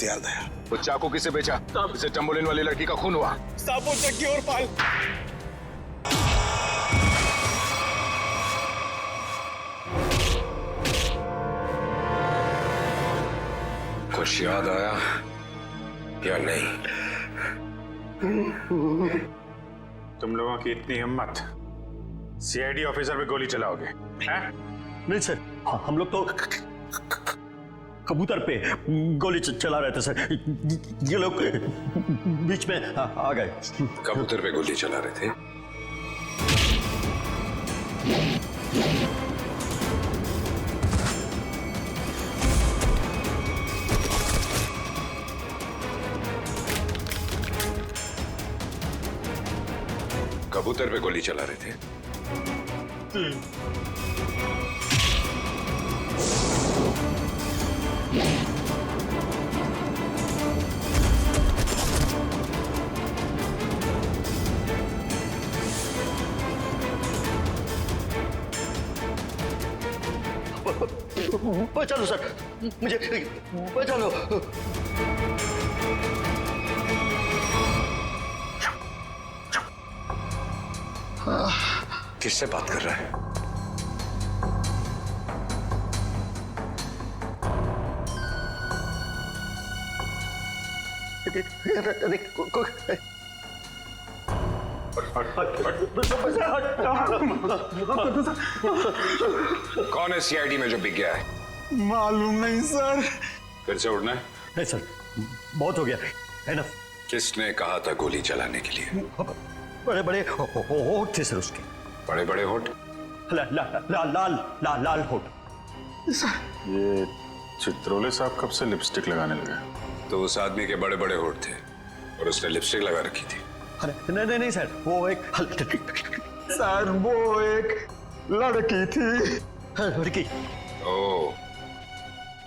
त्यार दया। वो चाकू किसे बेचा? इसे टम्बोलिन वाली लड़की का खून हुआ। साबुत जग्गी और पाल। कुछ याद आया या नहीं? तुम लोगों की इतनी हिम्मत, सीआईडी ऑफिसर पे गोली चलाओगे हैं? नहीं सर, हम लोग तो कबूतर पे गोली चला रहे थे सर। ये लोग बीच में आ गए। कबूतर पे गोली चला रहे थे? कबूतर पे गोली चला रहे थे? बचा लो सर, मुझे बचा लो। किससे बात कर रहा है? कौन है सीआईडी में जो बिक गया है? मालूम नहीं सर। फिर से उड़ना है? नहीं सर, बहुत हो गया, एनफ। किसने कहा था गोली चलाने के लिए? बड़े बड़े होठ थे सर उसके। बड़े बड़े होठ? लाल होठ। ये चित्रोले साहब कब से लिपस्टिक लगाने लगे? तो उस आदमी के बड़े बड़े होठ थे और उसने लिपस्टिक लगा रखी थी। नहीं नहीं सर, वो एक सर वो एक लड़की थी। लड़की? ओह,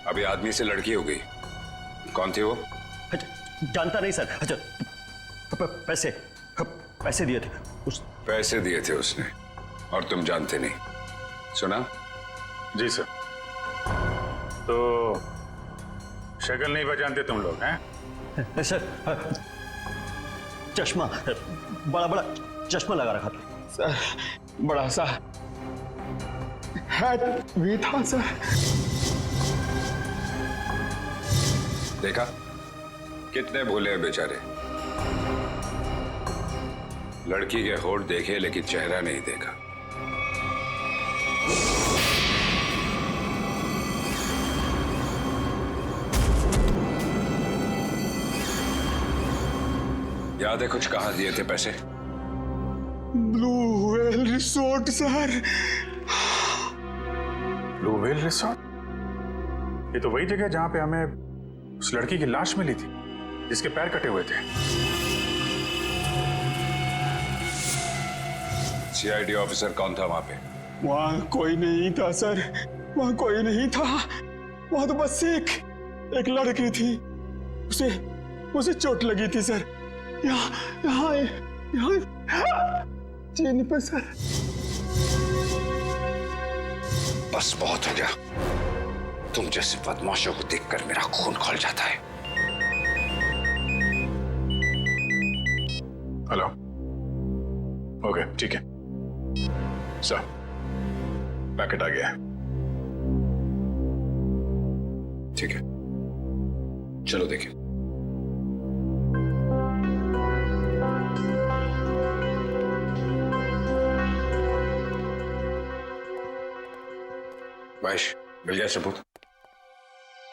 अभी आदमी से लड़की हो गई। कौन थी वो? जानता नहीं सर। अच्छा, पैसे दिए थे उस। पैसे दिए थे उसने और तुम जानते नहीं? सुना? जी सर। तो शक्ल नहीं पहचानते तुम लोग हैं? सर, चश्मा, बड़ा बड़ा चश्मा लगा रखा था सर। बड़ा सा हैट भी था सर। देखा कितने भोले हैं बेचारे। लड़की के होठ देखे लेकिन चेहरा नहीं देखा। याद है कुछ? कहाँ दिए थे पैसे? Blue whale resort sir. Blue whale resort? ये तो वही जगह जहां पे हमें उस लड़की की लाश मिली थी जिसके पैर कटे हुए थे। सीआईडी ऑफिसर कौन था वहां पे? वहां कोई नहीं था सर। वहां कोई नहीं था। वहां तो बस एक लड़की थी। उसे चोट लगी थी सर। यहाँ चीन पे सर। बस बहुत हो गया। तुम जैसे बदमाशों को देखकर मेरा खून खौल जाता है। हेलो। ओके, ठीक है सर, पैकेट आ गया है। ठीक है, चलो देखिए। महेश, मिल गया सबूत?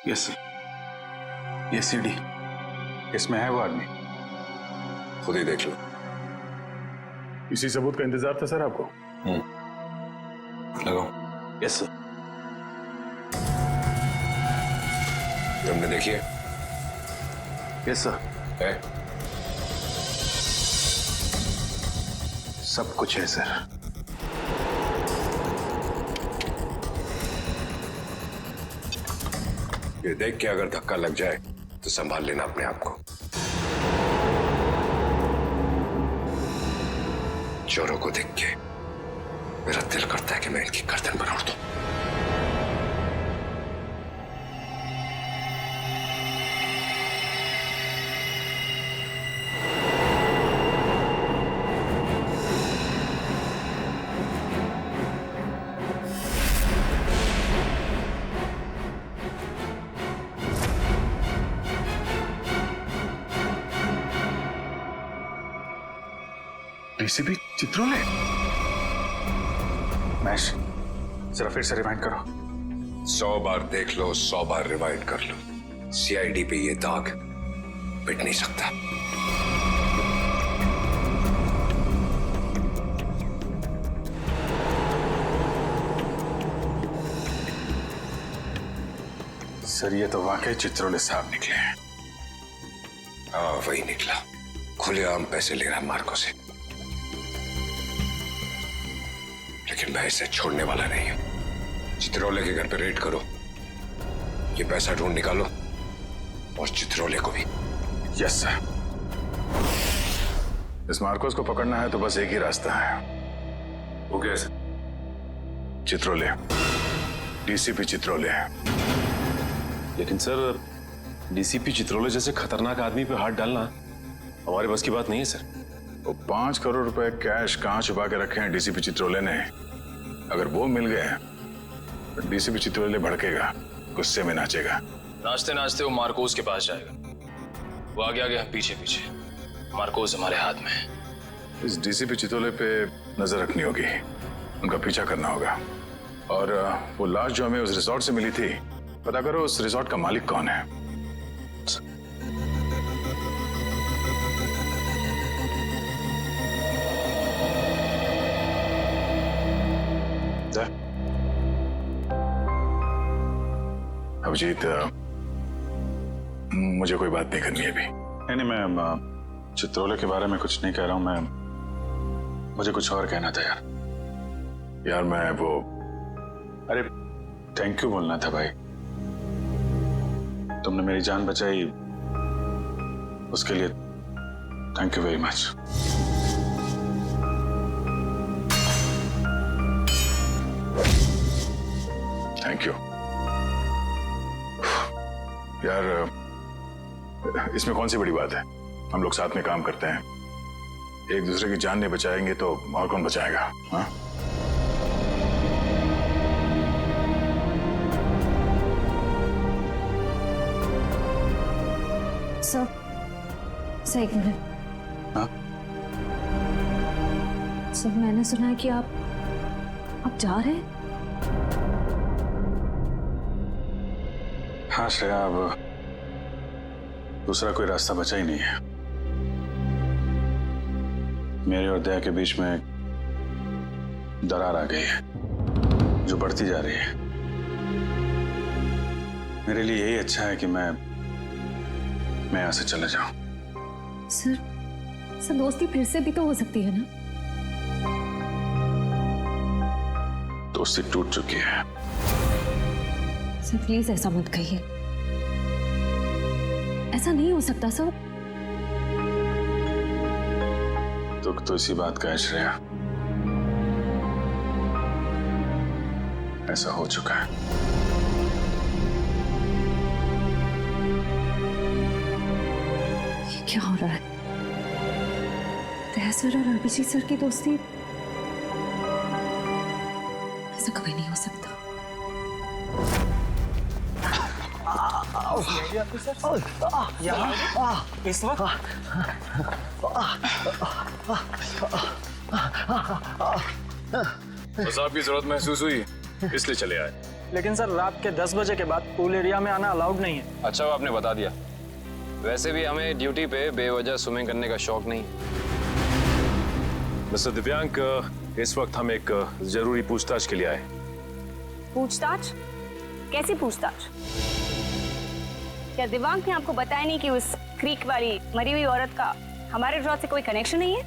Yes sir. ये सीडी, इसमें है वो आदमी। खुद ही देख लो। इसी सबूत का इंतजार था सर आपको? लगाओ। Yes sir. तुमने देखी है? Yes sir. है? सब कुछ है सर। ये देख के अगर धक्का लग जाए तो संभाल लेना अपने आप को। चोरों को देख के मेरा दिल करता है कि मैं इनकी गर्दन पर उड़ दूं। डीसीपी चित्रोले? महेश, जरा फिर से रिवाइंड करो। 100 बार देख लो, 100 बार रिवाइंड कर लो, सीआईडी पे ये दाग मिट नहीं सकता। सर ये तो वाकई चित्रोले साहब निकले हैं। हाँ वही निकला, खुलेआम पैसे ले रहा है मार्को से। लेकिन मैं इसे छोड़ने वाला नहीं हूं। चित्रोले के घर पे रेड करो, ये पैसा ढूंढ निकालो और चित्रोले को भी। Yes sir. इस मार्कोस को पकड़ना है तो बस एक ही रास्ता है। वो कैसे? चित्रोले, डीसीपी चित्रोले। लेकिन सर डीसीपी चित्रोले जैसे खतरनाक आदमी पे हाथ डालना हमारे बस की बात नहीं है सर। वो 5 करोड़ रुपए कैश कहां छुपा के रखे हैं डीसीपी चित्रोले ने? अगर वो मिल गए तो डीसीपी चित्रोले भड़केगा, गुस्से में नाचेगा। नाचते नाचते वो मार्कोस के पास जाएगा। वो आगे आगे, हम पीछे पीछे। मार्कोस हमारे हाथ में है। इस डीसीपी चित्रोले पे नजर रखनी होगी, उनका पीछा करना होगा। और वो लाश जो हमें उस रिसोर्ट से मिली थी, पता करो उस रिसोर्ट का मालिक कौन है। अभिजीत, मुझे कोई बात नहीं करनी है अभी। नहीं, मैं चित्रोले के बारे में कुछ नहीं कह रहा हूं। मुझे कुछ और कहना था यार। मैं वो, अरे थैंक यू बोलना था भाई। तुमने मेरी जान बचाई, उसके लिए thank you very much. Thank you यार। इसमें कौन सी बड़ी बात है? हम लोग साथ में काम करते हैं, एक दूसरे की जान नहीं बचाएंगे तो और कौन बचाएगा? हाँ? सर एक मिनट। हाँ? सर मैंने सुना है कि आप जा रहे हैं। हाँ श्रेया, अब दूसरा कोई रास्ता बचा ही नहीं है। मेरे और दया के बीच में दरार आ गई है जो बढ़ती जा रही है। मेरे लिए यही अच्छा है कि मैं यहां से चला जाऊं। सर दोस्ती फिर से भी तो हो सकती है ना? दोस्ती टूट चुकी है। सर प्लीज ऐसा मत कहिए, ऐसा नहीं हो सकता सर। दुख तो इसी बात का है श्रेया, ऐसा हो चुका है। ये क्या हो रहा है? दया सर और अभिजीत सर की दोस्ती, ऐसा कभी नहीं हो सकता। इस वक्त तो साहब की जरूरत महसूस हुई इसलिए चले आए। लेकिन सर रात के 10 बजे के बाद पूल एरिया में आना अलाउड नहीं है। अच्छा वो आपने बता दिया। वैसे भी हमें ड्यूटी पे बेवजह स्विमिंग करने का शौक नहीं। मिस्टर दिव्यांक, इस वक्त हम एक जरूरी पूछताछ के लिए आए। पूछताछ? कैसी पूछताछ? क्या दिव्यांक ने आपको बताया नहीं कि उस क्रीक वाली मरी हुई औरत का हमारे रिजॉर्ट से कोई कनेक्शन नहीं है?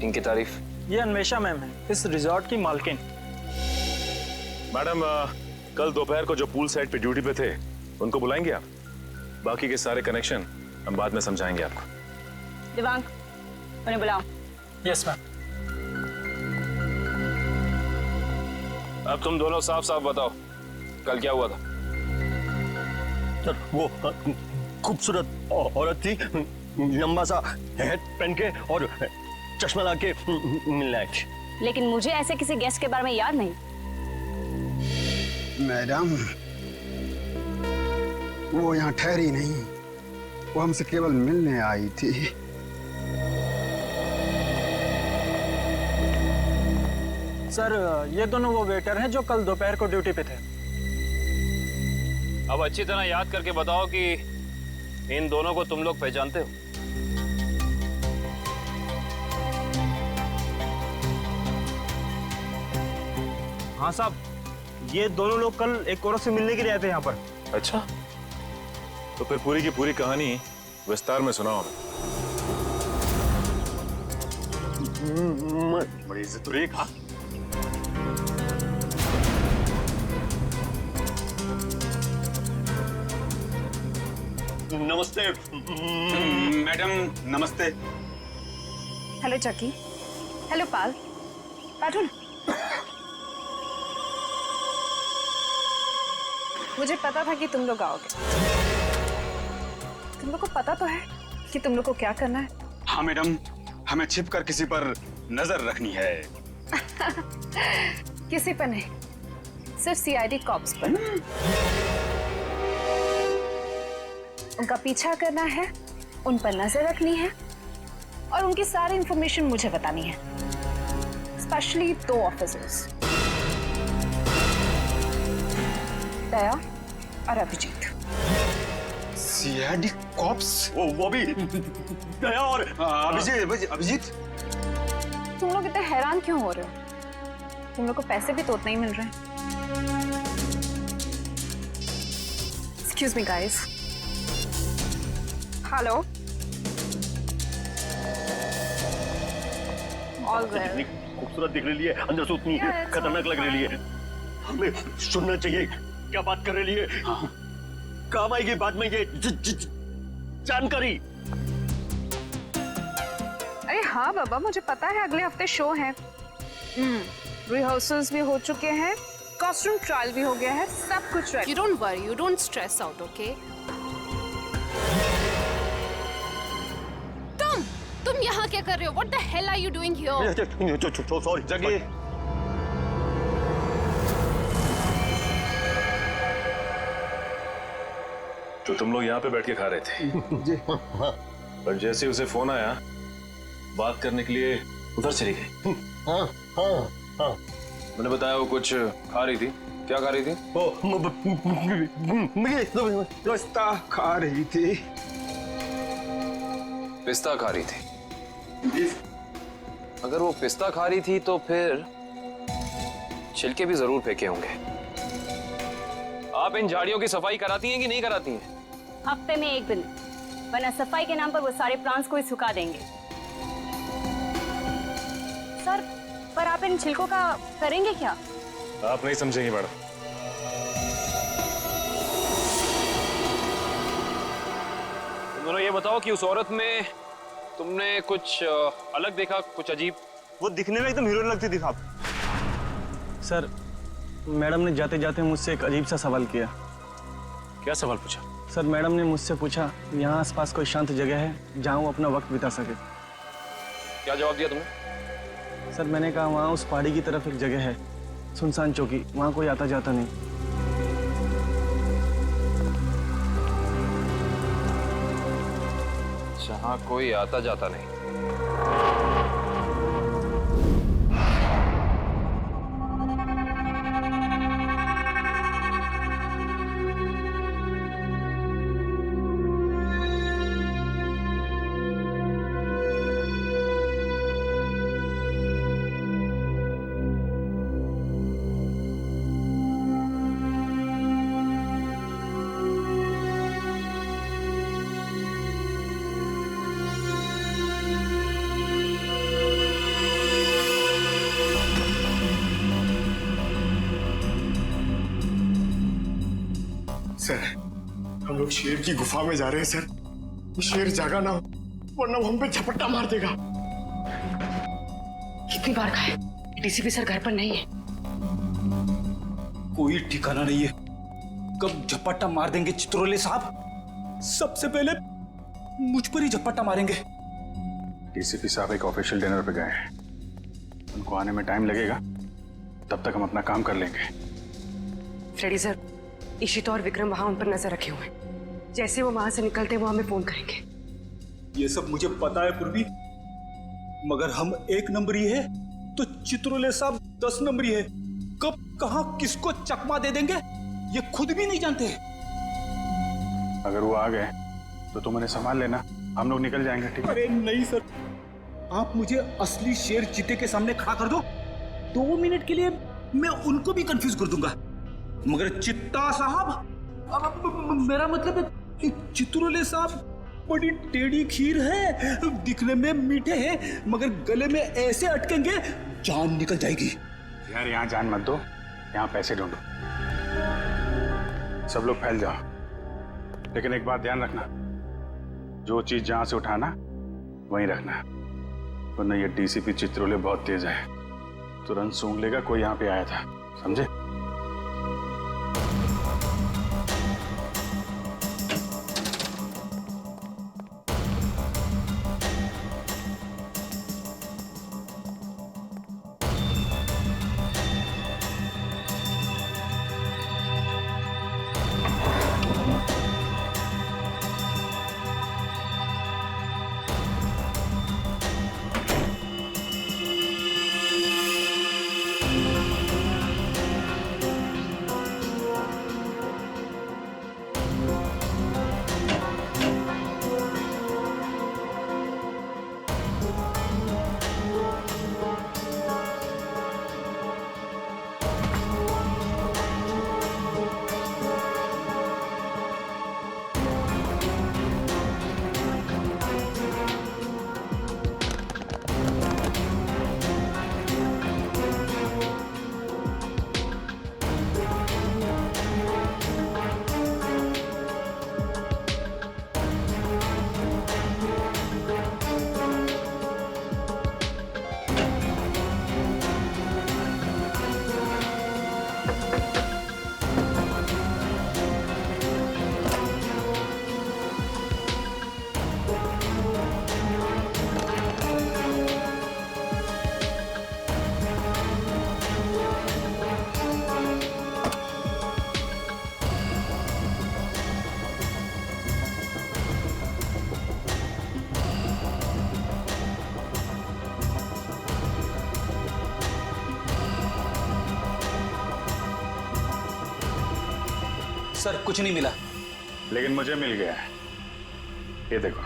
इनकी तारीफ? ये अन्वेषा मैम है, इस रिजॉर्ट की मालकिन। मैडम, कल दोपहर को जो पूल साइड पे ड्यूटी पे थे उनको बुलाएंगे आप? बाकी के सारे कनेक्शन हम बाद में समझाएंगे आपको। दिव्यांक, उन्हें बुलाओ। Yes ma'am. अब तुम दोनों साफ साफ बताओ, कल क्या हुआ था? सर वो खूबसूरत औरत थी, लंबा सा हेड पहन के और चश्मा लगा के मिलने आई थी। लेकिन मुझे ऐसे किसी गेस्ट के बारे में याद नहीं। मैडम, वो यहाँ ठहरी नहीं, वो हमसे केवल मिलने आई थी। सर ये दोनों वो वेटर हैं जो कल दोपहर को ड्यूटी पे थे। अब अच्छी तरह याद करके बताओ कि इन दोनों को तुम लोग पहचानते हो? हाँ साहब, ये दोनों लोग कल एक औरत से मिलने के लिए आए थे यहाँ पर। अच्छा, तो फिर पूरी की पूरी कहानी विस्तार में सुनाओ हमें। बड़ी इज्जत हो रही है। कहा नमस्ते मैडम नमस्ते। हेलो चक्की, हेलो पाल, बैठो ना। मुझे पता था कि तुम लोग आओगे। तुम लोग को पता तो है कि तुम लोग को क्या करना है? हाँ मैडम, हमें छिप कर किसी पर नजर रखनी है। किसी पर नहीं, सिर्फ सीआईडी कॉप्स पर। उनका पीछा करना है, उन पर नजर रखनी है और उनकी सारी इंफॉर्मेशन मुझे बतानी है। स्पेशली 2 ऑफिसर्स, दया और अभिजीत। CID cops? वो भी दया और अभिजीत। तुम लोग इतने हैरान क्यों हो रहे हो? तुम लोग को पैसे भी तो उतना ही मिल रहे हैं। Excuse me guys. Hello, all जितनी खूबसूरत दिख रही है अंदर से उतनी खतरनाक लग रही है। हमें सुनना चाहिए क्या बात कर रही है। काम आएगी बाद में ये जानकारी। अरे हाँ बाबा, मुझे पता है अगले हफ्ते शो है। रिहर्सल्स भी हो चुके हैं, कॉस्ट्यूम ट्रायल भी हो गया है, सब कुछ ready. You don't worry, you don't stress out, okay? तुम यहाँ क्या कर रहे हो? What the hell are you doing here? Sorry जगी। तो तुम लोग यहाँ पे बैठ के खा रहे थे? पर जैसे उसे फोन आया बात करने के लिए उधर चली गई। हाँ। मैंने बताया वो कुछ खा रही थी। क्या खा रही थी? पिस्ता खा रही थी। पिस्ता खा रही थी? अगर वो पिस्ता खा रही थी तो फिर छिलके भी जरूर फेंके होंगे। आप इन झाड़ियों की सफाई कराती हैं कि नहीं कराती हैं? हफ्ते में 1 दिन, वरना सफाई के नाम पर वो सारे प्लांट्स को ही सुखा देंगे। सर, पर आप इन छिलकों का करेंगे क्या? आप नहीं समझेंगी मैडम। तुम दोनों ये बताओ कि उस औरत में तुमने कुछ अलग देखा, कुछ अजीब? वो दिखने में एकदम हीरोइन लगती थी साहब। सर, मैडम ने जाते जाते मुझसे एक अजीब सा सवाल किया। क्या सवाल पूछा? सर, मैडम ने मुझसे पूछा यहाँ आसपास कोई शांत जगह है जहाँ वो अपना वक्त बिता सके। क्या जवाब दिया तुमने? सर, मैंने कहा वहाँ उस पहाड़ी की तरफ एक जगह है, सुनसान चौकी, वहाँ कोई आता जाता नहीं। जहाँ कोई आता जाता नहीं। सर, हम लोग शेर की गुफा में जा रहे हैं सर। ये शेर जागा ना हो, वरना वो हम पे झपट्टा मार देगा। कितनी बार कहा है, डीसीपी सर घर पर नहीं है। कोई ठिकाना नहीं है, कब झपट्टा मार देंगे चित्रोले साहब। सबसे पहले मुझ पर ही झपट्टा मारेंगे। डीसीपी साहब एक ऑफिशियल डिनर पे गए हैं, उनको आने में टाइम लगेगा, तब तक हम अपना काम कर लेंगे। फ्रेडी सर, इशिता और विक्रम वहां उन पर नजर रखे हुए हैं। जैसे वो वहां से निकलते वो हमें फोन करेंगे। ये सब मुझे पता है पूर्वी, मगर हम एक नंबर ही है तो चित्रोले साहब 10 नंबरी है। कब कहां किसको चकमा दे देंगे ये खुद भी नहीं जानते। अगर वो आ गए तो तुम उन्हें संभाल लेना, हम लोग निकल जाएंगे। ठीक है? अरे नहीं सर, आप मुझे असली शेर चीते के सामने खड़ा कर दो, 2 मिनट के लिए मैं उनको भी कंफ्यूज कर दूंगा। मगर चित्ता साहब, मेरा मतलब है चित्रोले साहब बड़ी टेढ़ी खीर है, दिखने में मीठे हैं मगर गले में ऐसे अटकेंगे जान निकल जाएगी। यार यहाँ जान मत दो, यहाँ पैसे ढूंढो। सब लोग फैल जाओ, लेकिन एक बात ध्यान रखना, जो चीज जहां से उठाना वहीं रखना, वरना ये डीसीपी चित्रोले बहुत तेज है, तुरंत सूंघ लेगा कोई यहाँ पे आया था, समझे? सर कुछ नहीं मिला। लेकिन मुझे मिल गया है, ये देखो।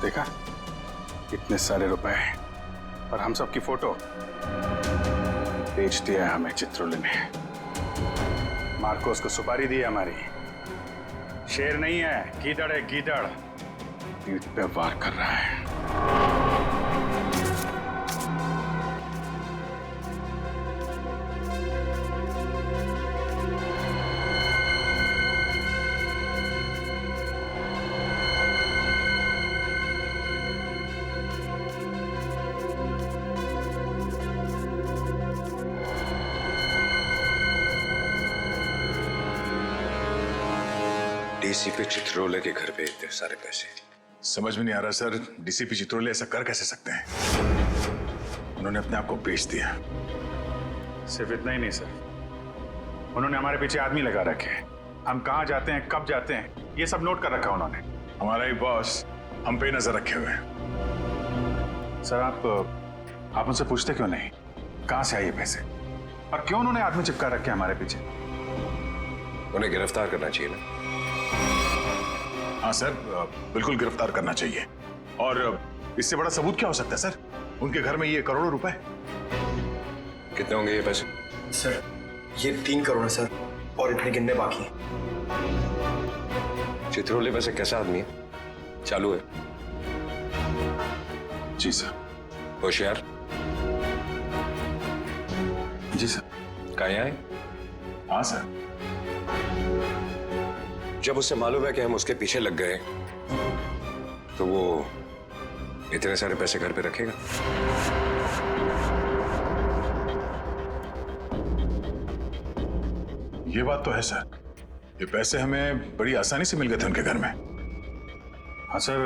देखा, इतने सारे रुपए और हम सब की फोटो बेच दिया है हमें चित्रोले ने। मार्कोस को सुपारी दी है हमारी। शेर नहीं है, गीदड़ है, गीदड़। पीठ पे वार कर रहा है। डीसीपी चित्रोले के घर पे इतने सारे पैसे, समझ में नहीं आ रहा सर, डीसीपी चित्रोले ऐसा कर कैसे सकते हैं? उन्होंने अपने आप को बेच दिया। सिर्फ इतना ही नहीं सर, उन्होंने हमारे पीछे आदमी लगा रखे हैं। हम कहाँ जाते हैं, कब जाते हैं, ये सब नोट कर रखा उन्होंने। हमारा ही बॉस हम पे नजर रखे हुए हैं। सर आप उनसे पूछते क्यों नहीं कहाँ से आए ये पैसे, और क्यों उन्होंने आदमी चिपका रखे हमारे पीछे? उन्हें गिरफ्तार करना चाहिए ना। हाँ सर, बिल्कुल गिरफ्तार करना चाहिए। और इससे बड़ा सबूत क्या हो सकता है सर? उनके घर में ये करोड़ों रुपए। कितने होंगे ये पैसे? सर ये 3 करोड़ है सर, और इतने गिनने बाकी हैं। चित्रोले वैसे कैसा आदमी है? चालू है? जी सर। होशियार? जी सर। कहाँ आए? हाँ सर। जब उससे मालूम है कि हम उसके पीछे लग गए तो वो इतने सारे पैसे घर पे रखेगा? ये बात तो है सर, ये पैसे हमें बड़ी आसानी से मिल गए थे उनके घर में। हाँ सर,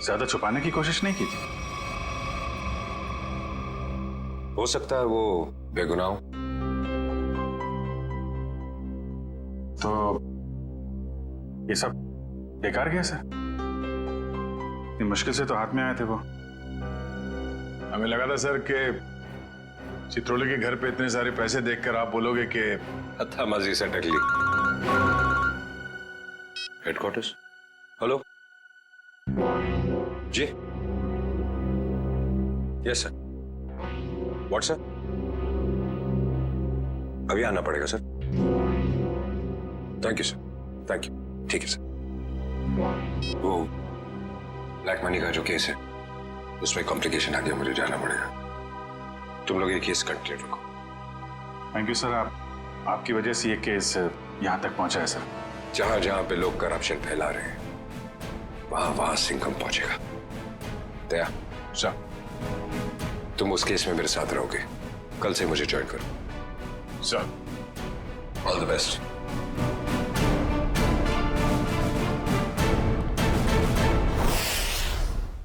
ज्यादा छुपाने की कोशिश नहीं की थी। हो सकता है वो बेगुनाह हो। तो ये सब बेकार गया सर? इतनी मुश्किल से तो हाथ में आए थे वो। हमें लगा था सर कि चित्रोले के घर पे इतने सारे पैसे देखकर आप बोलोगे कि हत्थामाजी से टकली। हेडक्वार्टर्स। हेलो जी। Yes sir. व्हाट्सएप अभी आना पड़ेगा sir. Thank you sir, thank you. ठीक है सर। वो ब्लैक मनी का जो केस है उसमें कॉम्प्लिकेशन आ गया, मुझे जाना पड़ेगा। तुम लोग ये केस कंटिन्यू रखो। Thank you sir. आपकी वजह से ये केस यहाँ तक पहुंचा है सर। जहां जहां पे लोग करप्शन फैला रहे हैं वहां वहां सिंघम पहुंचेगा। दया सर, तुम उस केस में मेरे साथ रहोगे। कल से मुझे ज्वाइन करो। Sir, all the best.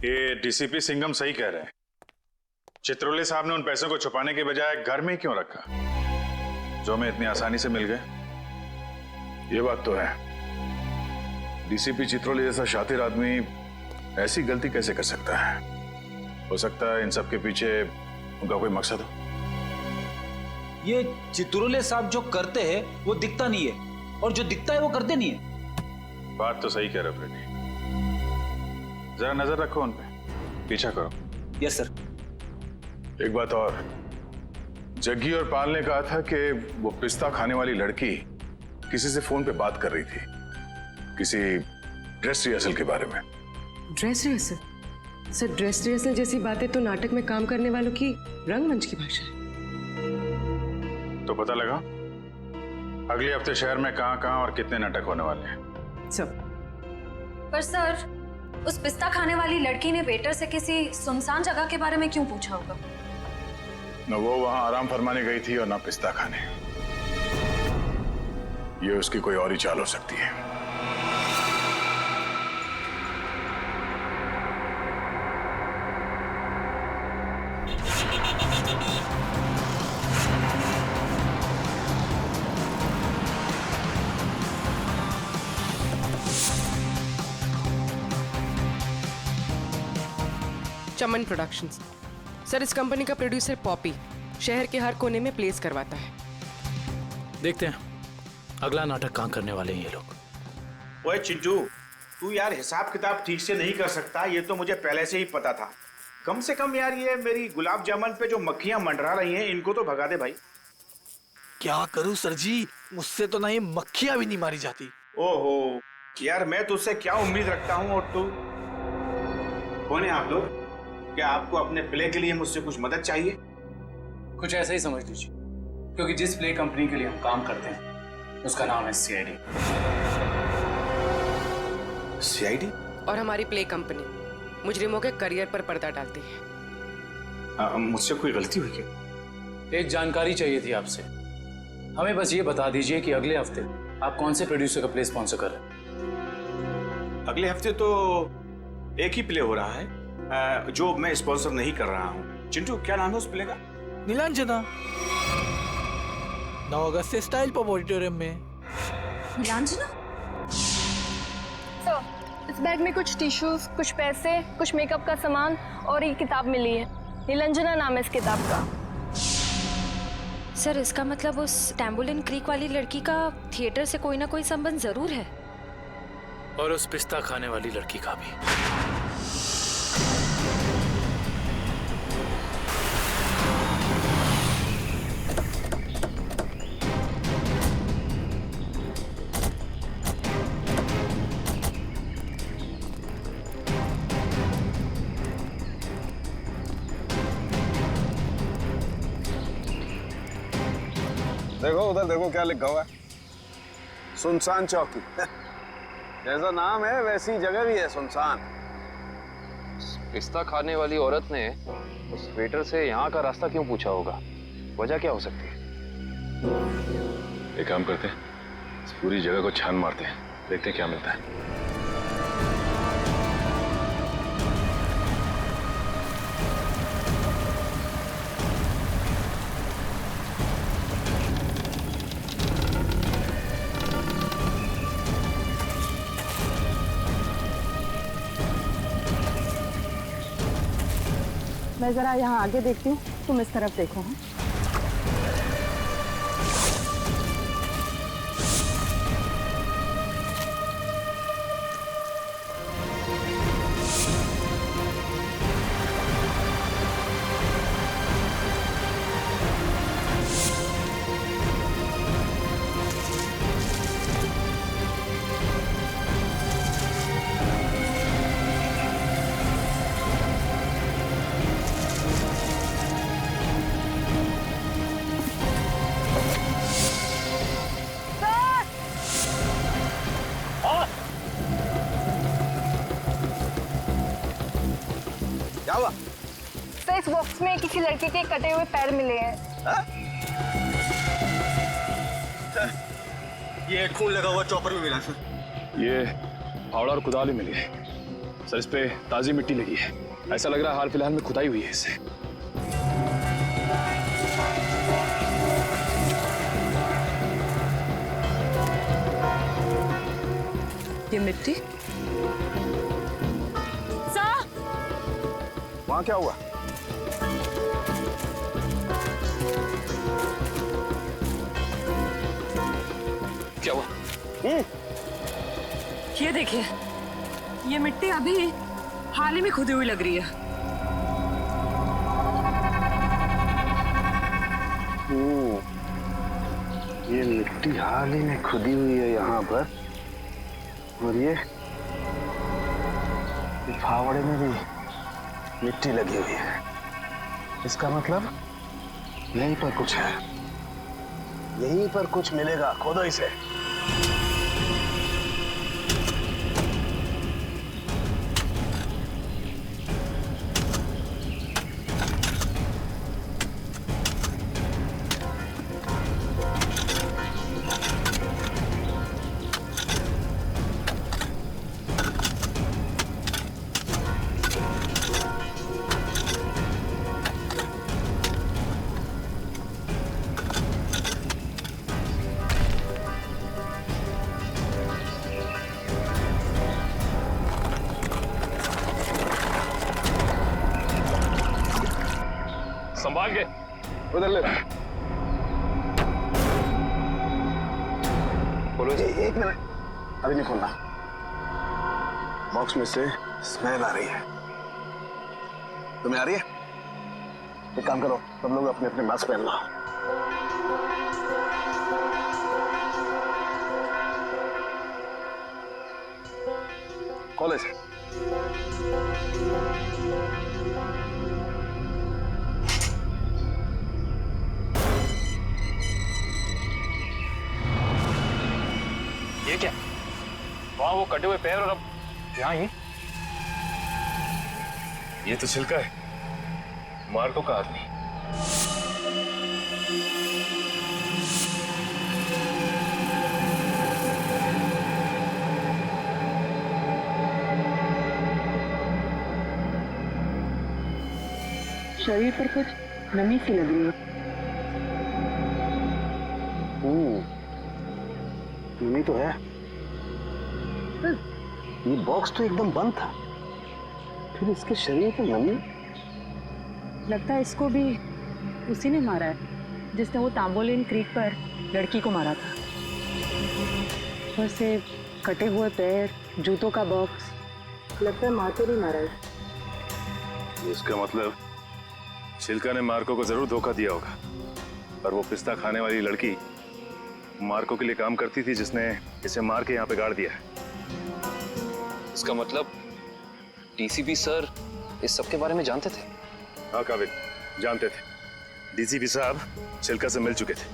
ये डीसीपी सिंघम सही कह रहे हैं। चित्रोले साहब ने उन पैसों को छुपाने के बजाय घर में क्यों रखा, जो हमें इतनी आसानी से मिल गए? ये बात तो है। डीसीपी चित्रोले जैसा शातिर आदमी ऐसी गलती कैसे कर सकता है? हो सकता है इन सब के पीछे उनका कोई मकसद हो। ये चित्रोले साहब जो करते हैं वो दिखता नहीं है, और जो दिखता है वो करते नहीं है। बात तो सही कह रहे हो फ्रेडी। जरा नजर रखो उन पे, पीछा करो। Yes sir. एक बात और, जग्गी और पाल ने कहा था कि वो पिस्ता खाने वाली लड़की किसी से फोन पे बात कर रही थी, किसी ड्रेस रिहर्सल के बारे में। Dress rehearsal? Sir, dress rehearsal जैसी बातें तो नाटक में काम करने वालों की रंगमंच की भाषा है। तो पता लगा अगले हफ्ते शहर में कहां और कितने नाटक होने वाले हैं? सब। पर सर, उस पिस्ता खाने वाली लड़की ने वेटर से किसी सुनसान जगह के बारे में क्यों पूछा होगा? न वो वहां आराम फरमाने गई थी और ना पिस्ता खाने। ये उसकी कोई और ही चाल हो सकती है। चमन प्रोडक्शंस। सर, इस कंपनी का प्रोड्यूसर पॉपी शहर के हर कोने में प्लेस करवाता है। देखते हैं अगला नाटक कहाँ करने वाले हैं ये लोग। ओए चिंटू, तू यार हिसाब किताब ठीक से नहीं कर सकता, ये तो मुझे पहले से ही पता था। कम से कम यार ये मेरी गुलाब जामुन पे जो मक्खियां मंडरा रही हैं इनको तो भगा दे भाई। क्या करूं सर जी, मुझसे तो नहीं मक्खियां भी नहीं मारी जाती। ओहो यार, मैं तुझसे क्या उम्मीद रखता हूँ, और तू कौन है आप लोग? क्या आपको अपने प्ले के लिए मुझसे कुछ मदद चाहिए? कुछ ऐसा ही समझ लीजिए, क्योंकि जिस प्ले कंपनी के लिए हम काम करते हैं उसका नाम है सीआईडी। सीआईडी? और हमारी प्ले कंपनी मुजरिमों के करियर पर पर्दा डालती है। मुझसे कोई गलती हुई क्या? एक जानकारी चाहिए थी आपसे। हमें बस ये बता दीजिए कि अगले हफ्ते आप कौन से प्रोड्यूसर का प्ले स्पॉन्सर कर रहे हैं? अगले हफ्ते तो एक ही प्ले हो रहा है जो मैं स्पॉन्सर नहीं कर रहा हूँ। चिंटू, क्या नाम है उस प्ले का? नीलांजना। 9 अगस्त से स्टाइल पब ऑडिटोरियम में। नीलांजना? सर, इस बैग में कुछ टिश्यूज, कुछ पैसे, कुछ मेकअप का सामान और एक किताब मिली है। नीलांजना नाम है इस किताब का। सर, इसका मतलब उस टैम्बुलिन क्रीक वाली लड़की का थिएटर से कोई ना कोई संबंध जरूर है। और उस पिस्ता खाने वाली लड़की का भी। देखो उधर देखो क्या लिखा हुआ है, सुनसान चौकी। जैसा नाम है वैसी जगह भी है, सुनसान। पिस्ता खाने वाली औरत ने उस वेटर से यहाँ का रास्ता क्यों पूछा होगा? वजह क्या हो सकती है? एक काम करते हैं, इस पूरी जगह को छान मारते हैं, देखते हैं क्या मिलता है। मैं जरा यहाँ आगे देखती हूँ, तुम इस तरफ देखो। हाँ? क्या हुआ? सर, इस बॉक्स में किसी लड़के के कटे हुए पैर मिले हैं। ये खून लगा हुआ चॉपर भी मिला सर। ये फावड़ा और कुदाल भी मिली है सर। इस पे ताजी मिट्टी लगी है। ऐसा लग रहा है हाल फिलहाल में खुदाई हुई है इससे। ये मिट्टी वहां क्या हुआ? क्या हुआ? ये देखिए, ये मिट्टी अभी हाल ही में खुदी हुई लग रही है। ये मिट्टी हाल ही में खुदी हुई है यहाँ पर, और ये फावड़े में भी मिट्टी लगी हुई है। इसका मतलब यहीं पर कुछ है, यहीं पर कुछ मिलेगा। खोदो इसे। संभाल के उधर ले। बोलो जी। एक मिनट, अभी नहीं खोलना। बॉक्स में से स्मेल आ रही है। तुम्हें आ रही है? एक काम करो, तुम लोग अपने अपने मास्क पहन लो। कॉलेज ये क्या? वहां वो कटे हुए पैर और अब यहाँ ही। ये तो छिलका है मार्को का आदमी। शरीर पर कुछ नमी सी लग रही है। नमी तो है। ये बॉक्स तो एकदम बंद था, फिर इसके शरीर पर नमी। लगता है इसको भी उसी ने मारा है जिसने वो तांबोलिन क्रीक पर लड़की को मारा था। ऊपर से कटे हुए पैर, जूतों का बॉक्स, लगता है मार्को ने मारा है। इसका मतलब छिलका ने मार्को को जरूर धोखा दिया होगा, और वो पिस्ता खाने वाली लड़की मार्को के लिए काम करती थी जिसने इसे मार के यहाँ पे गाड़ दिया है। इसका मतलब डीसीपी सर इस सब के बारे में जानते थे? हाँ काबिल, जानते थे। डीसीपी साहब छिलका से मिल चुके थे।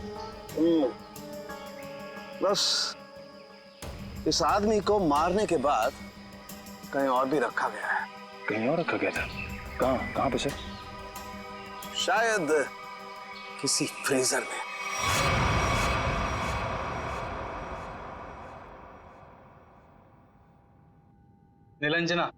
बस इस आदमी को मारने के बाद कहीं और भी रखा गया है। कहीं और रखा गया था? कहाँ पे सर? शायद किसी फ्रीजर में। निलंजना,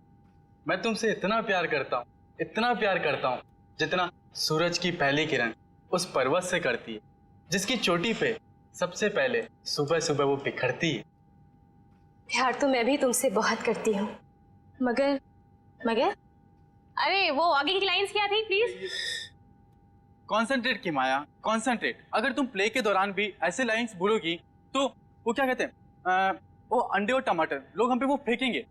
मैं तुमसे इतना प्यार करता हूँ, इतना प्यार करता हूँ, जितना सूरज की पहली किरण उस पर्वत से करती है, जिसकी चोटी पे सबसे पहले सुबह सुबह वो बिखरती है। प्यार तो मैं भी तुमसे बहुत करती हूँ, मगर अरे वो आगे की लाइंस क्या थी प्लीज? कॉन्सेंट्रेट की माया, कॉन्सेंट्रेट। अगर तुम प्ले के दौरान भी ऐसे लाइंस बोलोगी तो वो क्या कहते हैं, वो अंडे और टमाटर लोग हम पे वो फेंकेंगे।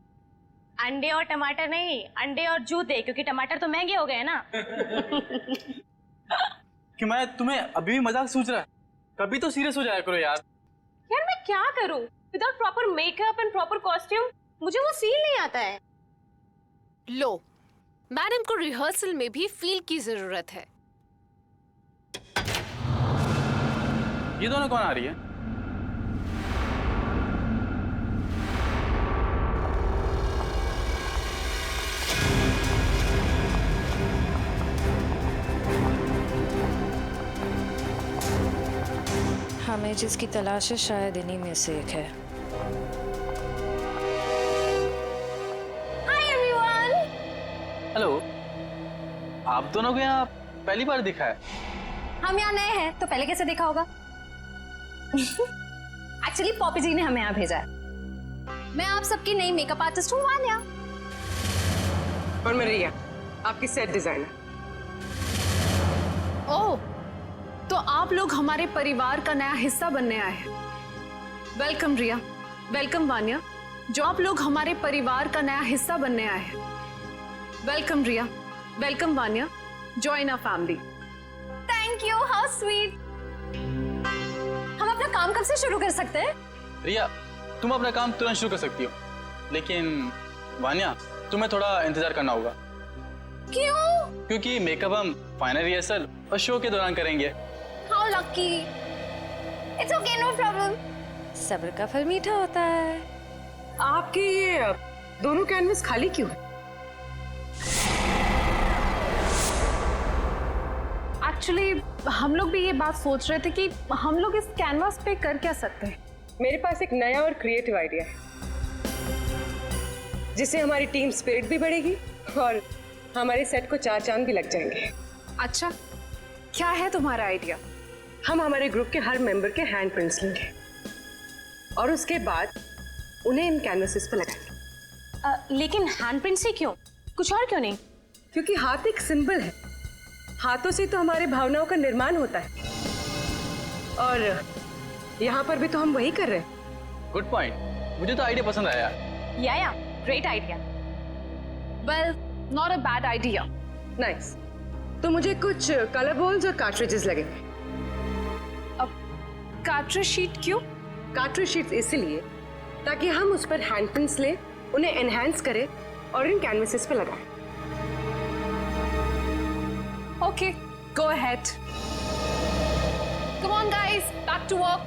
अंडे और टमाटर नहीं, अंडे और जूते, क्योंकि टमाटर तो महंगे हो गए ना। कि मैं तुम्हें अभी भी मजाक सूझ रहा है, कभी तो सीरियस हो जाया करो यार। यार मैं क्या करूं without proper makeup and proper costume, मुझे वो फील नहीं आता है। लो, मैडम को रिहर्सल में भी फील की जरूरत है। ये दोनों कौन आ रही है? हमें जिसकी तलाश है शायद इन्हीं में से एक है। Hi everyone. हेलो, आप दोनों को यहाँ पहली बार दिखा है? हम यहाँ नए हैं तो पहले कैसे देखा होगा? एक्चुअली पॉपी जी ने हमें यहाँ भेजा है। मैं आप सबकी नई मेकअप आर्टिस्ट हूँ वान्या। और मैं रिया, आपकी सेट डिजाइनर। ओह, तो आप लोग हमारे परिवार का नया हिस्सा बनने आए हैं। Welcome Riya, welcome Vanya. जो आप लोग हमारे परिवार का नया हिस्सा बनने आए हैं। Welcome Riya, welcome Vanya. Join our family. Thank you, how sweet. हम अपना काम कब से शुरू कर सकते हैं? रिया, तुम अपना काम तुरंत शुरू कर सकती हो, लेकिन वान्या तुम्हें थोड़ा इंतजार करना होगा। क्यों? क्योंकि मेकअप हम फाइनल रिहर्सल और शो के दौरान करेंगे। How lucky. It's okay, no problem. सब्र का फल मीठा होता है। आपके ये दोनों कैनवस खाली क्यों है? एक्चुअली हम लोग भी ये बात सोच रहे थे कि हम लोग इस कैनवास पे कर क्या सकते हैं। मेरे पास एक नया और क्रिएटिव आइडिया है, जिससे हमारी टीम स्पिरिट भी बढ़ेगी और हमारे सेट को 4 चांद भी लग जाएंगे। अच्छा, क्या है तुम्हारा आइडिया? हम हमारे ग्रुप के हर मेंबर के हैंड प्रिंट्स लेंगे और उसके बाद उन्हें इन कैनवसेस पर लगाएंगे। लेकिन हैंड प्रिंट से क्यों? कुछ और क्यों नहीं? क्योंकि हाथ एक सिंबल है, हाथों से तो हमारे भावनाओं का निर्माण होता है और यहाँ पर भी तो हम वही कर रहे हैं। गुड पॉइंट, मुझे तो आइडिया पसंद आया। या great idea. Well, not a bad idea. Nice. तो मुझे कुछ कलर बॉल्स और कार्ट्रिजेस लगेंगे। अब कार्ट्रिज शीट क्यों? कार्ट्रिज शीट्स इसलिए ताकि हम उस पर हैंड प्रिंट्स लें, उन्हें एनहांस करें और इन कैनवसेस पे लगाएं। Okay, go ahead. Come on guys, back to work.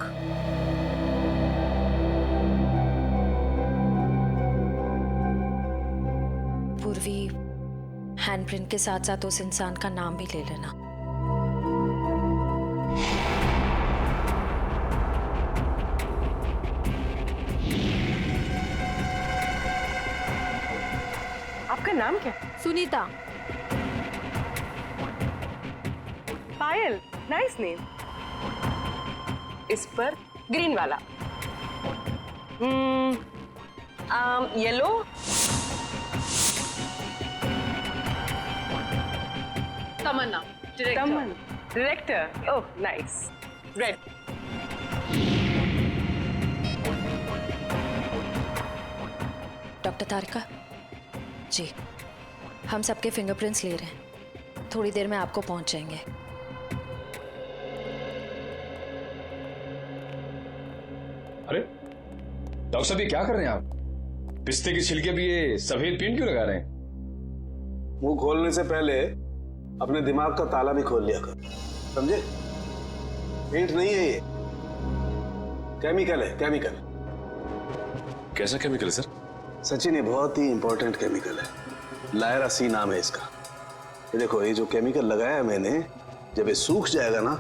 Purvi, handprint के साथ साथ उस इंसान का नाम भी ले लेना। आपका नाम क्या? सुनीता। Payal, nice name. इस पर ग्रीन वाला। Yellow. Tamanna, director. Oh nice. Red. Doctor Tarika ji, हम सबके फिंगरप्रिंट्स ले रहे हैं, थोड़ी देर में आपको पहुंच जाएंगे। अरे डॉक्टर साहब, ये क्या कर रहे हैं आप? पिस्ते की छिलके भी ये सफेद पेंट क्यों लगा रहे हैं? मुंह खोलने से पहले अपने दिमाग का ताला भी खोल लिया कर, समझे? पेंट नहीं है ये, केमिकल है, केमिकल। कैसा केमिकल है सर? सचिन, ये बहुत ही इंपॉर्टेंट केमिकल है, लायरा सी नाम है इसका। ये देखो, ये जो केमिकल लगाया है मैंने, जब ये सूख जाएगा ना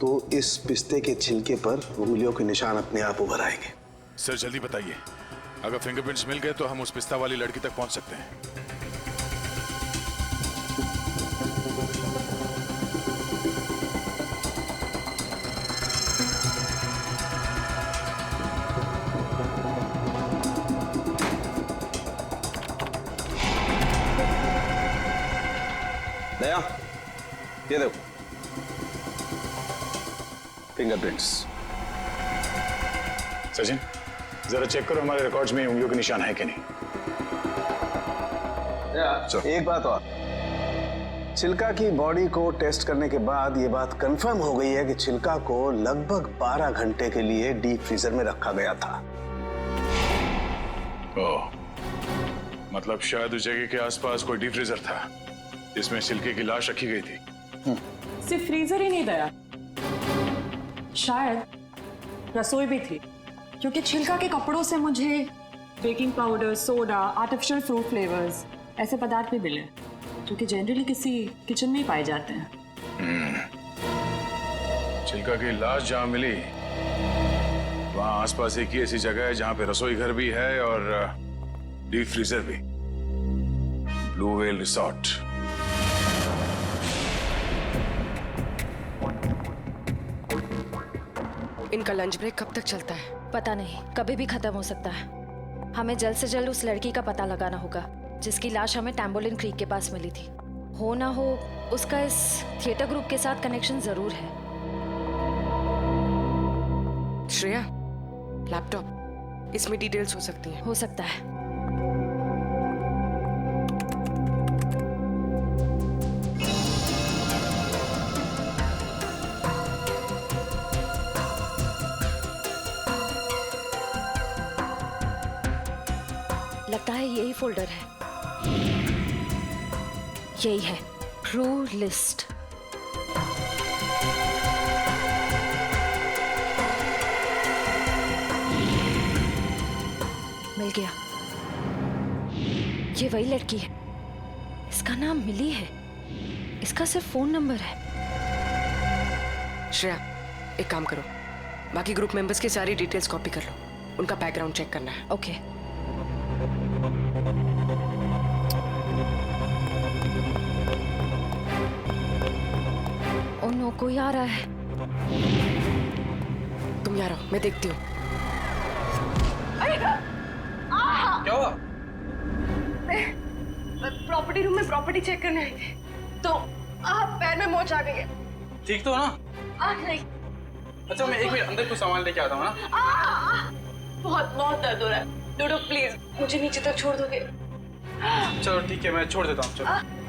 तो इस पिस्ते के छिलके पर उंगलियों के निशान अपने आप उभर आएंगे। सर जल्दी बताइए, अगर फिंगरप्रिंट्स मिल गए तो हम उस पिस्ता वाली लड़की तक पहुंच सकते हैं। दया, ये देखो फिंगरप्रिंट्स। सचिन, जरा चेक करो हमारे रिकॉर्ड्स में उंगलियों के निशान है कि नहीं। एक बात और, चिल्का की बॉडी को टेस्ट करने के बाद ये बात कंफर्म हो गई है कि चिल्का को लगभग 12 घंटे के लिए डीप फ्रीजर में रखा गया था। ओह, मतलब शायद उस जगह के आसपास कोई डीप फ्रीजर था जिसमें चिल्के की लाश रखी गई थी। सिर्फ फ्रीजर ही नहीं दया, शायद रसोई भी थी, क्योंकि छिलका के कपड़ों से मुझे baking powder, soda, artificial fruit flavours ऐसे पदार्थ भी मिले जो कि जनरली किसी किचन में ही पाए जाते हैं। चिल्का की लाश जहां मिली वहां आसपास एक ही ऐसी जगह है जहां पे रसोई घर भी है और डीप फ्रीजर भी। Blue whale resort. इनका लंच ब्रेक कब तक चलता है? पता नहीं, कभी भी खत्म हो सकता है। हमें जल्द से जल्द उस लड़की का पता लगाना होगा जिसकी लाश हमें टैम्बोलिन क्रीक के पास मिली थी। हो ना हो उसका इस थिएटर ग्रुप के साथ कनेक्शन जरूर है। श्रेया, लैपटॉप, इसमें डिटेल्स हो सकती हैं। हो सकता है। लगता है यही फोल्डर है। यही है, ट्रू लिस्ट। मिल गया। ये वही लड़की है। इसका नाम मिली है। इसका सिर्फ फोन नंबर है। श्रेया, एक काम करो, बाकी ग्रुप मेंबर्स की सारी डिटेल्स कॉपी कर लो, उनका बैकग्राउंड चेक करना है। ओके। ओ नो, कोई आ रहा है। तुम यहाँ रहो, मैं देखती हूँ। क्या हुआ? प्रॉपर्टी रूम में प्रॉपर्टी चेक करने आई थी, तो पैर में मोच आ गई है। ठीक तो हो ना? नहीं। अच्छा, मैं एक मिनट अंदर कुछ सामान लेके आता हूँ ना। बहुत बहुत दर्द हो रहा है। डोडो प्लीज मुझे नीचे तक छोड़ दोगे? चलो ठीक है, मैं छोड़ देता हूँ। चलो।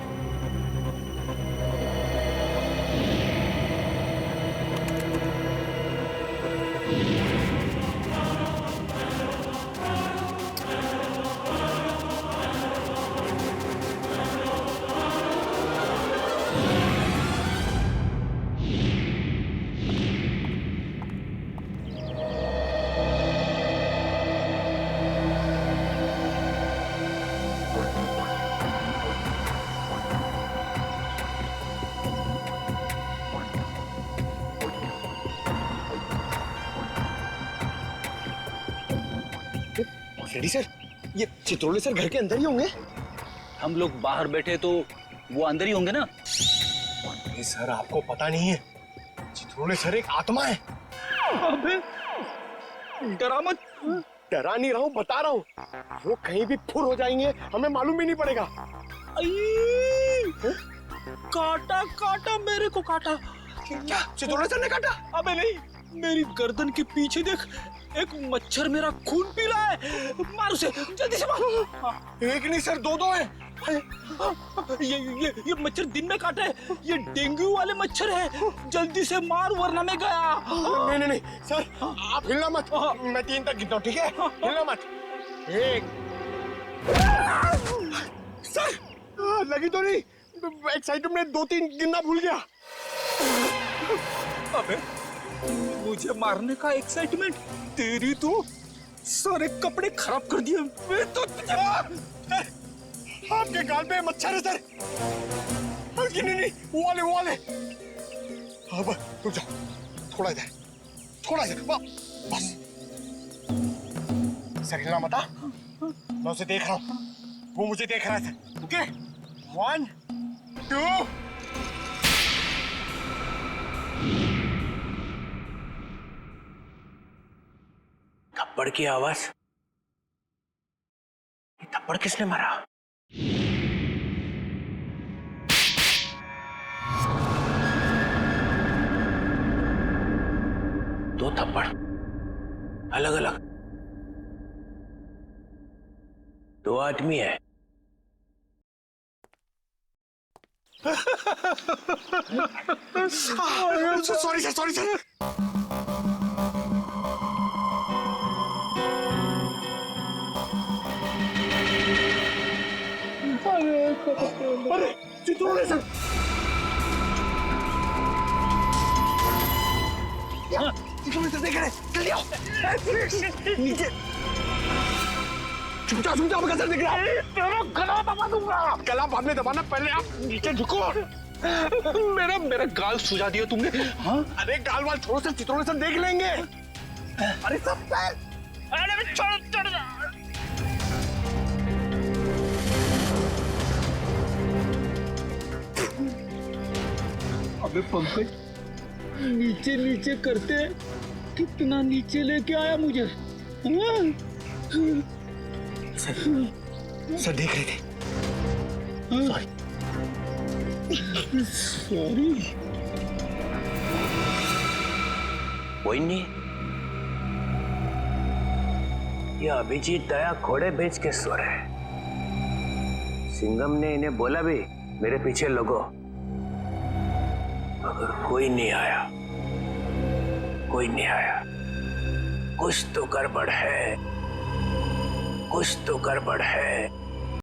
रेडी सर, ये चित्रोले सर घर के अंदर ही होंगे? हम लोग बाहर बैठे तो वो अंदर ही होंगे ना। ये सर आपको पता नहीं है, चित्रोले सर एक आत्मा है। अबे डरा मत। डरा नहीं रहा हूँ, बता रहा हूँ। वो कहीं भी फुर हो जाएंगे, हमें मालूम भी नहीं पड़ेगा। काटा काटा, मेरे को काटा। क्या चित्रोले सर ने काटा? अबे नहीं, मेरी गर्दन के पीछे देख, एक मच्छर मेरा खून पी रहा है। मार उसे, जल्दी से मार। एक नहीं सर, दो हैं। ये मच्छर दिन में काटे, ये डेंगू वाले मच्छर है। जल्दी से मार वरना मैं गया। नहीं सर, आप हिलना मत। मैं 3 तक गिनता हूँ, ठीक है? हिलना मत। 1। सर लगी तो नहीं? एक्साइटमेंट में 2-3 गिनना भूल गया। अबे मुझे मारने का एक्साइटमेंट, तेरी तो सारे कपड़े खराब कर दिए। मैं तो आपके गाल पे मच्छर है सर। नहीं, वो वाले। अब रुक जाओ, थोड़ा इधर। बस। सर हिलना मत। मैं उसे देख रहा हूँ, वो मुझे देख रहा है सर। ओके, 1, 2। थप्पड़ की आवाज। ये थप्पड़ किसने मारा? 2 थप्पड़ अलग अलग। 2 आदमी है। Sorry sir, sorry sir. अरे चित्रोले सर, चित्रोले सर देख रहे, जल्दी आओ। नीचे चुपचाप अगर सर दिख रहा है। तेरा गला दबा दूंगा। गला बाद में दबाना, पहले आप नीचे झुको। मेरा गाल सुझा दिया तुमने। हाँ? अरे गाल वाल छोड़ो सर, चित्रोले सर देख लेंगे। अरे सब अरे छोड़ जा। अबे पंकज, नीचे नीचे करते कितना नीचे लेके आया मुझे। सर देख रहे थे। सॉरी। कोई नहीं, ये अभिजीत दया घोड़े बेच के सो रहे। सिंघम ने इन्हें बोला भी मेरे पीछे लगो। अगर कोई नहीं आया, कुछ तो गड़बड़ है, कुछ तो गड़बड़ है।